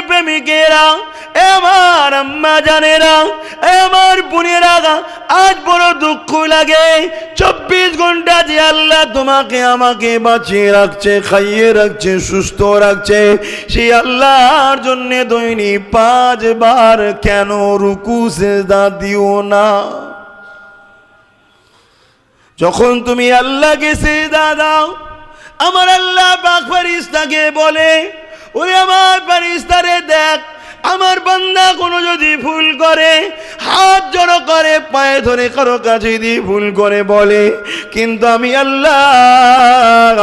প্রেমিকেরা, আমার আম্মা জানেরা, আমার বোনেরা, আজ বড় দুঃখ লাগে। 24 ঘন্টা যে আল্লাহ তোমাকে আমাকে বাঁচিয়ে রাখছে, খাইয়ে রাখছে, সুস্থ রাখছে, সেই আল্লাহর জন্য দৈনিক 5 বার কেন রুকু সিজদা দিও না? যখন তুমি আল্লাহকে সিজদা দাও, আমার আল্লাহ পাক ফেরেশতাকে বলে, ওরে আমার ফেরেশতারে দেখ, আমার বান্দা কোনো যদি ভুল করে, হাত জড়ো করে পায়ে ধরে কারো কাছে দিয়ে ভুল করে বলে, কিন্তু আমি আল্লাহ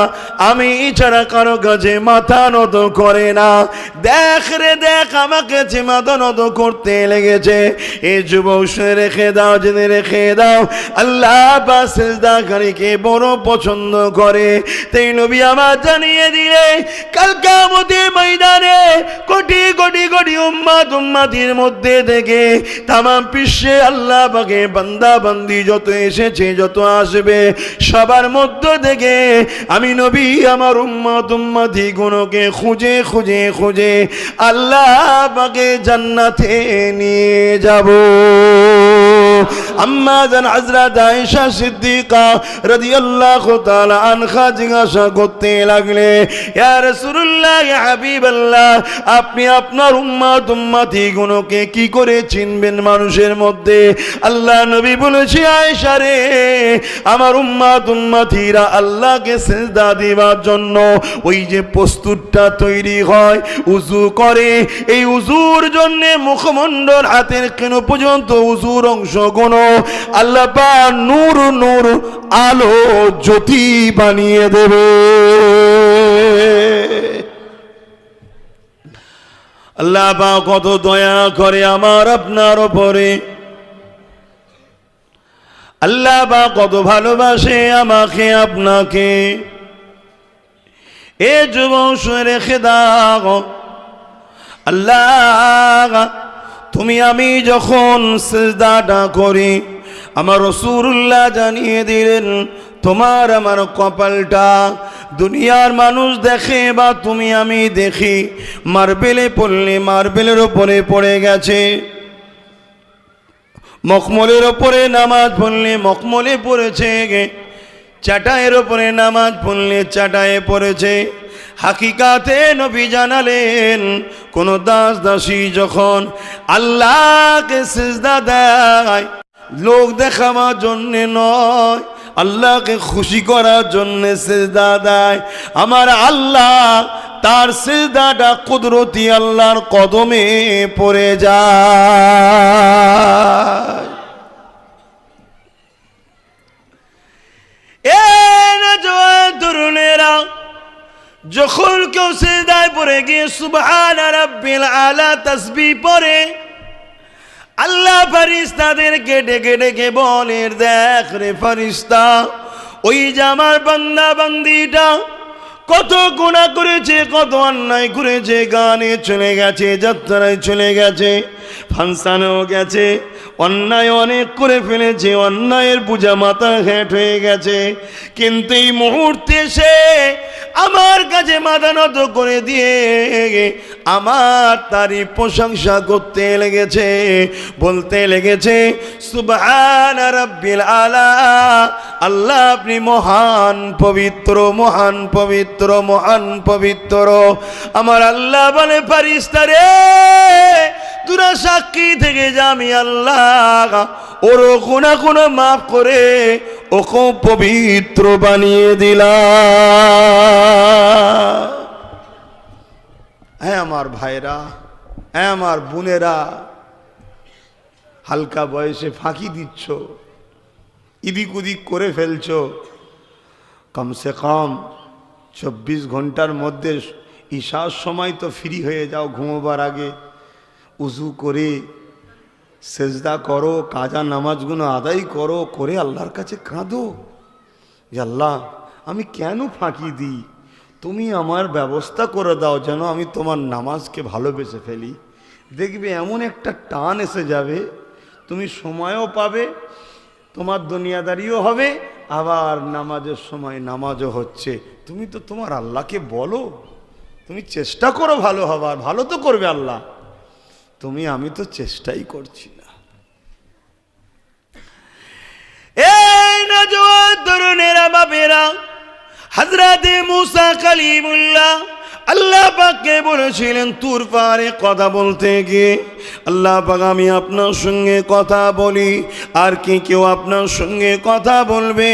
আমি ছাড়া কারো কাছে মাথা নত করে না। দেখ রে দেখ, আমাকে যে মাথা নত করতে লেগেছে। এই যুবক শুনে রেখে দাও, জেনে রেখে দাও, আল্লাহ পাক সিজদাকারীকে বড় পছন্দ করে। তাই নবী আমার জানিয়ে দিলে, কাল কিয়ামতের ময়দানে কোটি কোটি কোটি উম্মত উম্মতির মধ্যে থেকে তামাম বিশ্বে আল্লাহ পাকের বান্দা বান্দি যত এসেছে, যত আসবে, সবার মধ্য থেকে আমি নবী আমার উম্মত উম্মতি গুলোকে খুঁজে খুঁজে খুঁজে আল্লাহ পাকে জান্নাতে নিয়ে যাব। আম্মা জান হযরত আয়েশা সিদ্দিকা রাদিয়াল্লাহু তাআলা আনহা জিজ্ঞাসা করতে লাগলে, ইয়া রাসূলুল্লাহ, ইয়া হাবিবাল্লাহ, আপনি আপনার উম্মত উম্মতি গুলোকে কি করে চিনবেন মানুষের মধ্যে? আল্লাহ নবী বলেছে, আয়েশা রে, আমার উম্মত উম্মতিরা আল্লাহকে সিজদা দেওয়ার জন্য ওই যে প্রস্তুতটা তৈরি হয়, উযু করে, এই উযুর জন্য মুখমণ্ডল হাতের কেন পর্যন্ত উযুর অংশগুলো আল্লাহ পাক নূর নূর আলো জ্যোতি বানিয়ে দেবে। আল্লাহ পাক কত দয়া করে আমার আপনার উপরে, আল্লাহ পাক কত ভালোবাসে আমাকে আপনাকে। এ যুবক শুনে রেখে দাও, আল্লাহ তুমি আমি যখন সিজদাটা করি, আমার রাসূলুল্লাহ জানিয়ে দিলেন, তোমার আমার কপালটা দুনিয়ার মানুষ দেখে বা তুমি আমি দেখি, মার্বেলে পড়লে মার্বেলের ওপরে পড়ে গেছে, মখমলের ওপরে নামাজ পড়লে মখমলে পড়েছে, চাটাইয়ের ওপরে নামাজ পড়লে চাটায়ে পড়েছে। হাকিকাতে নবী জানালেন, কোন দাস দাসী যখন আল্লাহকে সিজদা দেয়, লোক দেখাবার জন্যে নয়, আল্লাহকে খুশি করার জন্যে সিজদা দেয়, আমার আল্লাহ তার সিজদাটা কুদরতি আল্লাহর কদমে পড়ে যায়। এ নওজোয়ান তরুণেরা, যখন কেউ সিজদায় পড়ে গিয়ে সুবহান রাব্বিল আলা তাসবিহ পড়ে, আল্লাহ ফেরেশতাদেরকে ডেকে ডেকে বলে, দেখ রে ফেরেশতা, ওই যে আমার বান্দা বান্দিটা কত গুনাহ করেছে, কত অন্যায় করেছে, গানে চলে গেছে, যাত্রায় চলে গেছে, ফাংশনেও গেছে, অন্যায় অনেক করে ফেলেছে, অন্যায়ের বোঝা মাথা হেঁট হয়ে গেছে, কিন্তু এই মুহূর্তে সে আমার কাছে মাথা নত করে দিয়ে আমার তারই প্রশংসা করতে লেগেছে, বলতে লেগেছে, সুবহান রাব্বিল আলা, আল্লাহ আপনি মহান পবিত্র, মহান পবিত্র, মহান পবিত্র। আমার আল্লাহ বলে, ফেরেশতা রে, তোরা সাক্ষী থেকে যা, আমি আল্লাহ ওর গুনাহ গুনাহ মাফ করে ওকে পবিত্র বানিয়ে দিলাম। হ্যাঁ আমার ভাইরা, হ্যাঁ আমার বোনেরা, হালকা বয়সে ফাঁকি দিচ্ছ, ইদিক উদিক করে ফেলছ, কমসে কম 24 ঘন্টার মধ্যে ঈশার সময় তো ফ্রি হয়ে যাও, ঘুমোবার আগে উজু করে সেজদা করো, কাজা নামাজগুলো আদায় করো, করে আল্লাহর কাছে কাঁদো যে আল্লাহ আমি কেন ফাঁকি দিই, তুমি আমার ব্যবস্থা করে দাও যেন আমি তোমার নামাজকে ভালোবেসে ফেলি। দেখবে এমন একটা টান এসে যাবে, তুমি সময়ও পাবে, তোমার দুনিয়াদারিও হবে, আবার নামাজের সময় নামাজও হচ্ছে। তুমি তো তোমার আল্লাহকে বলো, তুমি চেষ্টা করো ভালো হবার, ভালো তো করবে আল্লাহ, আমি তো চেষ্টাই করছি না। এই নওজোয়ান তরুণেরা, বাপেরা, হযরতে মুসা কালিমুল্লাহ আল্লাহ পাককে বলেছিলেন তুর পাহাড়ে কথা বলতে গিয়ে, আল্লাহ পাক আমি আপনার সঙ্গে কথা বলি, আর কি কেউ আপনার সঙ্গে কথা বলবে?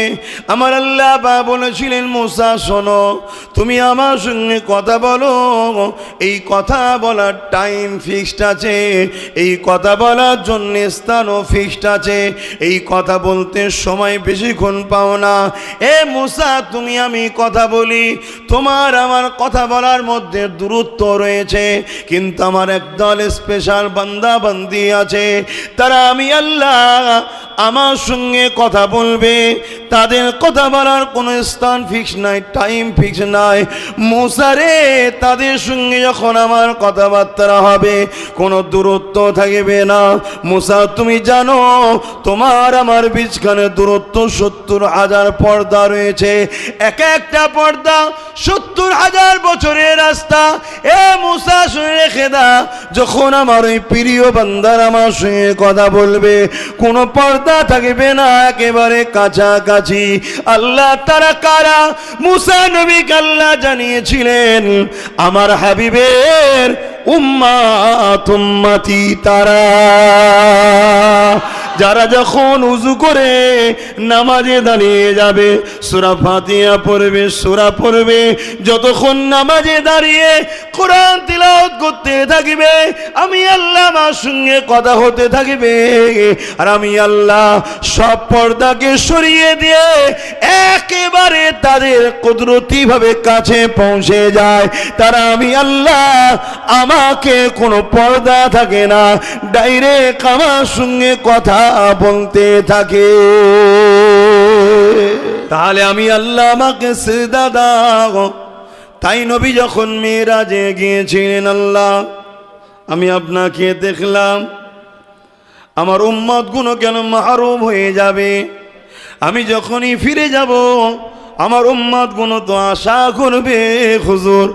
আমার আল্লাহ পাক বলেছিলেন মুসা শোনো, তুমি আমার সঙ্গে কথা বলো, এই কথা বলার টাইম ফিক্সড আছে, এই কথা বলার জন্য স্থানও ফিক্সড আছে, এই কথা বলতে সময় বেশিক্ষণ পাও না। এ মুসা তুমি আমি কথা বলি, তোমার আমার কথা বলার মধ্যে দূরত্ব রয়েছে, কিন্তু আমার একদল স্পেশাল বান্দা বান্দি আছে, তারা আমি আল্লাহ আমার সঙ্গে কথা বলবে, তাদের কথা বলার কোনো স্থান ফিক্স নাই, টাইম ফিক্স নাই। মুসা রে, তাদের সঙ্গে যখন আমার কথাবার্তা হবে কোনো দূরত্ব থাকবে না। মুসা তুমি জানো তোমার আমার বিচখানে দূরত্ব 70,000 পর্দা রয়েছে, এক একটা পর্দা 70,000 বছরের রাস্তা। এ মুসা শুনে রেখে দা, যখন আমার ওই প্রিয় বান্দার আমার সঙ্গে কথা বলবে কোনো পর্দা থাকবে না, একেবারে কাছাকাছি। আল্লাহ তারা কারা? মুসা নবীকে আল্লাহ জানিয়েছিলেন আমার হাবিবের উম্মাত উম্মতি তারা, যারা যখন উযু করে নামাজে দাঁড়িয়ে যাবে সূরা ফাতিহা পড়বে, সূরা পড়বে, যতক্ষণ নামাজে দাঁড়িয়ে কোরআন তিলাওয়াত করতে থাকবে, আমি আল্লাহ আমার সঙ্গে কথা হতে থাকবে, আর আমি আল্লাহ সব পর্দাকে সরিয়ে দিয়ে একেবারে তাদের কুদরতি ভাবে কাছে পৌঁছে যায়। তারা আমি আল্লাহ, আমাকে কোনো পর্দা থাকে না, ডাইরেক্ট আমার সঙ্গে কথা বলতে থাকে। তাহলে আমি আল্লাহ আমাকে সিজদা দাও। তাই নবী যখন মিরাজে গিয়েছিলেন, আল্লাহ আমি আপনাকে দেখলাম, আমার উম্মত গুলো কেন মাহরুম হয়ে যাবে? আমি যখনই ফিরে যাব আমার উম্মত গুলো তো আশা করবে, হুজুর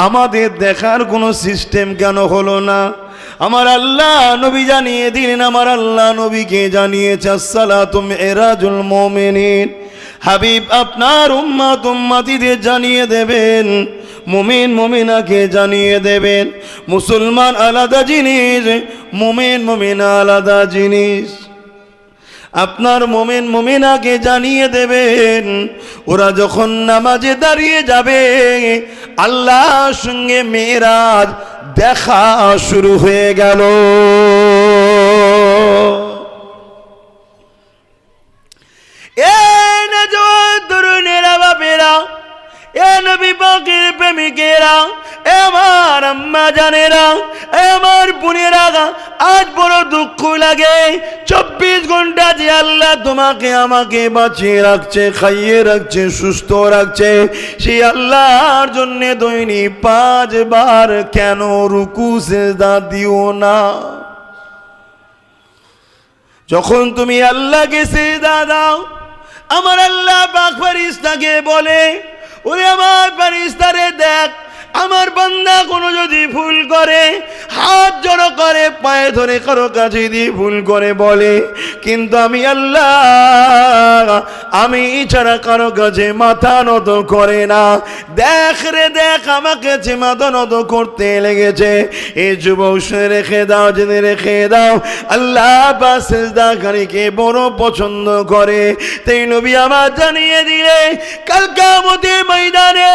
আমাদের দেখার কোনো সিস্টেম কেন হলো না? আমার আল্লাহ নবী জানিয়ে দিলেন, আমার আল্লাহ নবীকে জানিয়েছে আসসালাতু মিরাজুল মুমিনিন। হাবিব আপনার উম্মত উম্মতিদের জানিয়ে দেবেন, মুমিন মুমিনাকে জানিয়ে দেবেন, মুসলমান আলাদা জিনিস, মুমিন মুমিনা আলাদা জিনিস। আপনার মুমিন মুমিনাকে জানিয়ে দেবেন, ওরা যখন নামাজে দাঁড়িয়ে যাবে আল্লাহর সঙ্গে মেরাজ দেখা শুরু হয়ে গেল। এ নওজোয়ান তরুণেরা, বাপেরা, এ নবী পাকের প্রেমিকেরা, এ আমার আম্মা জানেরা, এ আমার বোনেরা, আজ বড় দুঃখ লাগে 24 ঘন্টা যে আল্লাহ তোমাকে আমাকে বাঁচিয়ে রাখছে, খাইয়ে রাখছে, সুস্থ রাখছে, সেই আল্লাহর জন্য দৈনিক 5 বার কেন রুকু সিজদা দিও না? যখন তুমি আল্লাহকে সিজদা দাও, আমার আল্লাহ পাক ফেরেশতাকে বলে, ওরে আমার ফেরেশতারে দেখ, আমার বান্দা কোনো যদি ভুল করে, হাত জড়ো করে পায়ে ধরে কারো কাছে দিয়ে ভুল করে বলে, কিন্তু আমি আল্লাহ আমি ছাড়া কারো কাছে মাথা নত করে না। দেখ রে দেখ, আমাকে যে মাথা নত করতে লেগেছে। এই যুবক শুনে রেখে দাও, জেনে রেখে দাও, আল্লাহ পাক সিজদাকারীকে বড় পছন্দ করে। তাই নবী আমার জানিয়ে দিলে কাল কিয়ামতের ময়দানে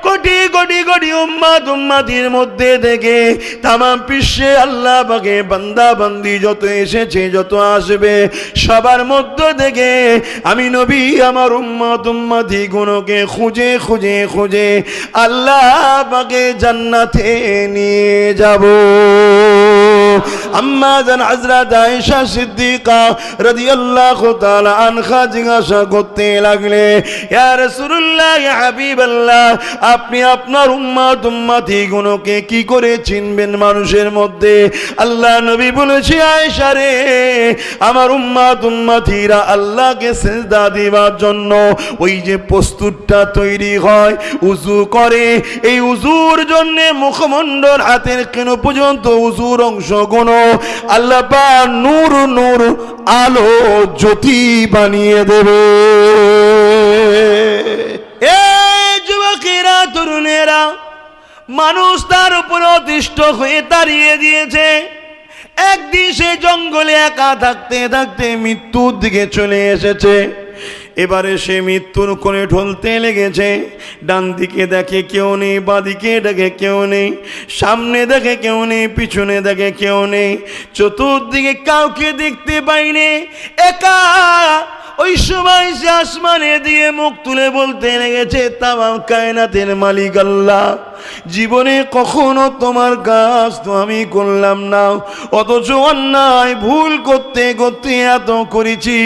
কোটি কোটি কোটি উম্মত উম্মতির মধ্যে থেকে তামাম বিশ্বে আল্লাহ পাকের বান্দা বান্দি যত এসেছে, যত আসবে, সবার মধ্য থেকে আমি নবী আমার উম্মত উম্মতি গুলোকে খুঁজে খুঁজে খুঁজে আল্লাহ পাকে জান্নাতে নিয়ে যাব। আম্মা জান হযরত আয়েশা সিদ্দিকা রাদিয়াল্লাহু তাআলা আনহা জিজ্ঞাসা করতে লাগলে, ইয়া রাসূলুল্লাহ, ইয়া হাবিবাল্লাহ, আপনি আপনার উম্মতগুলোকে কি করে চিনবেন মানুষের মধ্যে? আল্লাহ নবী বলেছে, আয়েশা রে, আমার উম্মতিরা আল্লাহকে সিজদা দিবার জন্য ওই যে প্রস্তুতটা তৈরি হয়, উযু করে, এই উযুর জন্য মুখমণ্ডল হাতের কেন পর্যন্ত উযুর অংশগুলো আল্লাহ পাক নূর নূর আলো জ্যোতি বানিয়ে দেবে। এই যুবকেরা, তরুণেরা, মানুষ তার উপর অতিষ্ঠ হয়ে তাড়িয়ে দিয়েছে। একদিন সে জঙ্গলে একা থাকতে থাকতে মৃত্যুর দিকে চলে এসেছে। এবারে সে মৃত্যুর কোণে ঢলতে লেগেছে। ডান দিকে দেখে কেউ নেই, বাঁদিকে দেখে কেউ নেই, সামনে দেখে কেউ নেই, পিছনে দেখে কেউ নেই, চতুর্দিকে কাউকে দেখতে পাইনি, একা। ওই সময় সে আসমানে দিয়ে মুখ তুলে বলতে লেগেছে, তামাম কায়নাতের মালিক আল্লাহ, জীবনে কখনো তোমার কাজ তো আমি করলাম না, অথচ অন্যায় ভুল করতে করতে এত করেছি,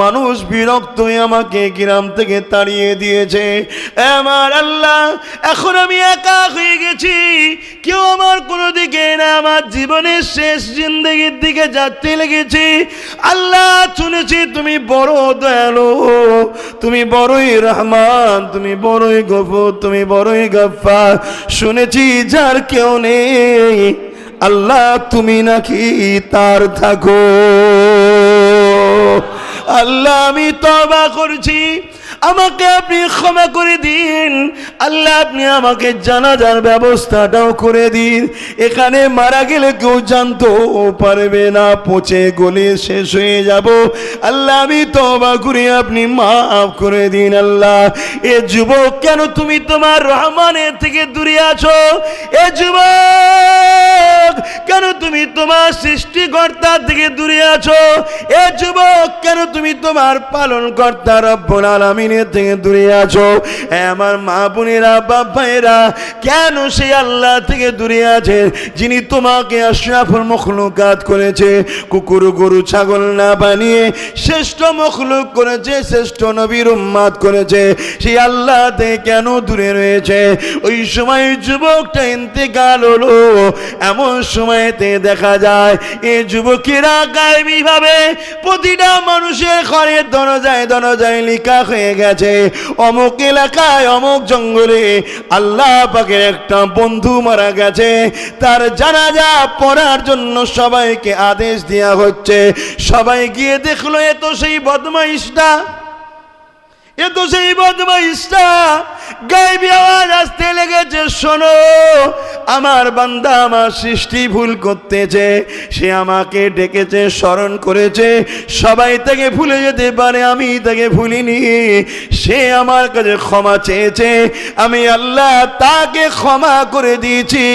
মানুষ বিরক্ত হয়ে আমাকে গ্রাম থেকে তাড়িয়ে দিয়েছে। আমার আল্লাহ, এখন আমি একা হয়ে গেছি, কেউ আমার কোনো দিকে না, আমার জীবনের শেষ জিন্দেগির দিকে যাতে লেগেছি। আল্লাহ, শুনেছি তুমি বড় দয়ালু, তুমি বড়ই রহমান, তুমি বড়ই গফুর, তুমি বড়ই গফফার। শুনেছি যার কেউ নেই, আল্লাহ তুমি নাকি তার থাকো। আল্লাহ, আমি তওবা করছি, আমাকে আপনি ক্ষমা করে দিন। আল্লাহ, আপনি আমাকে জানাজার ব্যবস্থাটাও করে দিন। এখানে মারা গেলে কেউ জানতেও পারবে না, পচে গলে শেষ হয়ে যাব। আল্লাহ, আমি তওবা করি, আপনি মাফ করে দিন। আল্লাহ, এ যুবক কেন তুমি তোমার রহমানের থেকে দূরে আছো? এ যুবক কেন তুমি তোমার সৃষ্টিকর্তার থেকে দূরে আছো? এ যুবক কেন তুমি তোমার পালনকর্তা রব্বুল আলামিনের থেকে দূরে আছো? আমার মা বোনেরা, বাপ ভাইয়েরা, কেন সেই আল্লাহ থেকে দূরে আছে যিনি তোমাকে আশরাফুল মখলুকাত করেছে, কুকুর গরু ছাগল না বানিয়ে শ্রেষ্ঠ মখলুক করেছে, শ্রেষ্ঠ নবীর উম্মত করেছে? সেই আল্লাহ থেকে কেন দূরে রয়েছে? ওই সময় যুবকটা ইন্তেকাল হলো। এমন সময়তে দেখা যায় এই যুবকেরা গায়েবী ভাবে প্রতিটা মানুষের ঘরের দরজায় দরজায় লেখা হয়ে গেছে, অমুক এলাকায় অমুক জঙ্গলে আল্লাহ পাকের একটা বন্ধু মারা গেছে, তার জানাজা পড়ার জন্য সবাইকে আদেশ দেওয়া হচ্ছে। সবাই গিয়ে দেখলো, এ তো সেই বদমাইশটা, এ তো সেই বদমাইশটা। গায়েবী আওয়াজ আসতে লেগেছে, শোনো, আমার বান্দা আমার সৃষ্টি ভুল করতেছে, সে আমাকে ডেকেছে, স্মরণ করেছে, সবাই তাকে ভুলে যেতে পারে, আমি তাকে ভুলিনি। সে আমার কাছে ক্ষমা চেয়েছে, আমি আল্লাহ তাকে ক্ষমা করে দিয়েছি।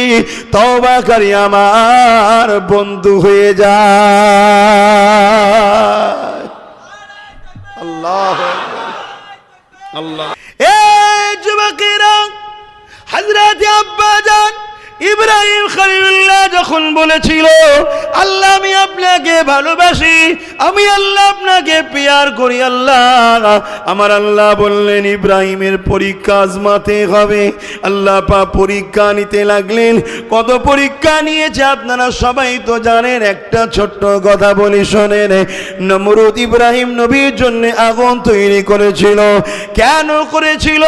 তওবাকারী আমার বন্ধু হয়ে যায়। আল্লাহ আল্লাহ। এই যুবকেরা, হযরত আব্বা জান ইব্রাহিম খলিলুল্লাহ যখন বলেছিল, আল্লাহ আমি আপনাকে ভালোবাসি, আমি আল্লাহ আপনাকে প্যার করি, আল্লাহ, আমার আল্লাহ বললেন ইব্রাহিমের পরীক্ষা আজমাতে হবে। আল্লাহ পাক পরীক্ষা নিতে লাগলেন। কত পরীক্ষা নিয়েছে আপনারা সবাই তো জানেন। একটা ছোট্ট কথা বলি শোনেন। নমরুদ ইব্রাহিম নবীর জন্য আগুন তৈরি করেছিল। কেন করেছিল?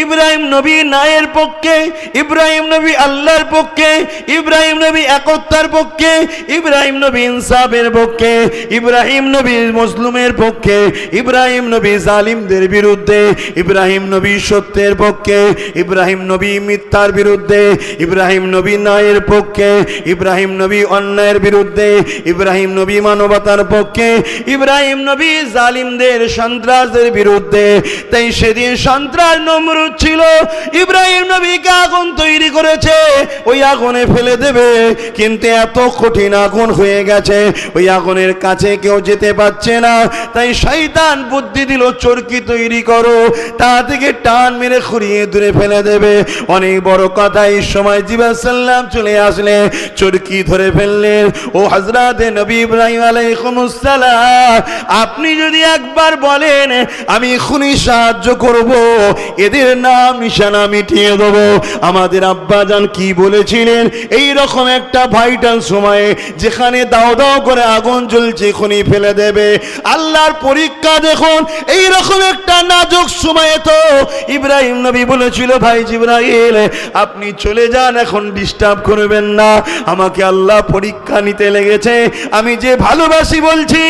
ইব্রাহিম নবী ন্যায়ের পক্ষে, ইব্রাহিম নবী আল্লাহর পক্ষে, ইব্রাহিম নবী একতার পক্ষে, ইব্রাহিম নবী ইনসাফের পক্ষে, ইব্রাহিম নবী মুসলিমের পক্ষে, ইব্রাহিম নবী জালিমদের বিরুদ্ধে, ইব্রাহিম নবী সত্যের পক্ষে, ইব্রাহিম নবী মিথ্যার বিরুদ্ধে, ইব্রাহিম নবী ন্যায়ের পক্ষে, ইব্রাহিম নবী অন্যায়ের বিরুদ্ধে, ইব্রাহিম নবী মানবতার পক্ষে, ইব্রাহিম নবী জালিমদের সন্ত্রাসের বিরুদ্ধে। তাই সেদিন সন্ত্রাস নমরুদ ছিল, ইব্রাহিম নবীকে আগুন তৈরি করেছে, ওই আগুনে ফেলে দেবে, কিন্তু এত কঠিন আগুন হয়ে গেছে, ওই আগুনের কাছে কেউ কেউ যেতে পারছে না, তাই শয়তান বুদ্ধি দিল চরকি তৈরি করো, তা থেকে টান মেরে খুঁড়িয়ে দূরে ফেলে দেবে। অনেক বড় কথা, এই সময় জিবরাইল সাল্লাম চলে আসলে চরকি ধরে ফেললেন। ও হযরতে নবী ইব্রাহিম আলাইহিস সালাম, আপনি যদি একবার বলেন আমি খুনি সাহায্য করব, এদের নাম নিশানা মিটিয়ে দেব। আমাদের আব্বাজান কি বলেছিলেন, এই রকম একটা ভাইটাল সময়ে যেখানে দাও দাও করে আগুন জ্বলছে খুনি ফেলে দেবে। আল্লাহর পরীক্ষা দেখুন, এই রকম একটা নাজুক সময়ে তো ইব্রাহিম নবী বলেছিল, ভাই জিবরাইল আপনি চলে যান, এখন ডিস্টার্ব করবেন না, আমাকে আল্লাহ পরীক্ষা নিতে লেগেছে, আমি যে ভালোবাসি বলছি,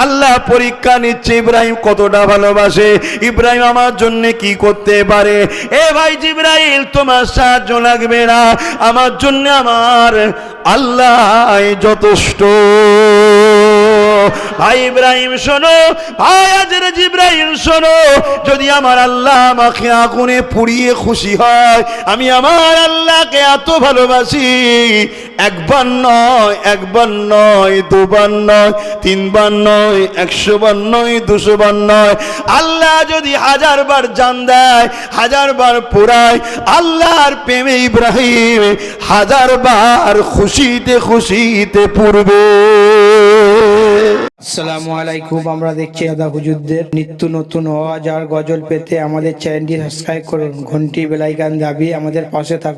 আল্লাহ পরীক্ষা নিচ্ছে ইব্রাহিম কতটা ভালোবাসে, ইব্রাহিম আমার জন্য কি করতে পারে। এ ভাই জিবরাইল তোমার সাহায্য লাগবে না, আমার জন্য আমার আল্লাহ যথেষ্ট। ভাই ইব্রাহিম শোনো, ভাই হযরত জিবরাইল শোনো, যদি আমার আল্লাহ আমাকে আগুনে পুড়িয়ে খুশি হয়, আমি আমার আল্লাহকে এত ভালোবাসি, একবার নয়, একবার নয়, দুবার নয়, তিনবার নয়, 100 বার নয়, 200 বার নয়, আল্লাহ যদি 1000 বার জান দেয়, 1000 বার পোড়ায়, আল্লাহর প্রেমে ইব্রাহিম 1000 বার খুশিতে খুশিতে পূর্বে। আসসালামু আলাইকুম। আমরা দেখছি আদা হুজুরদের নিত্য নতুন ওয়াজ আর গজল পেতে আমাদের চ্যানেলটি সাবস্ক্রাইব করুন, ঘন্টি বেল আইকন দাবিয়ে আমাদের পাশে থাকুন।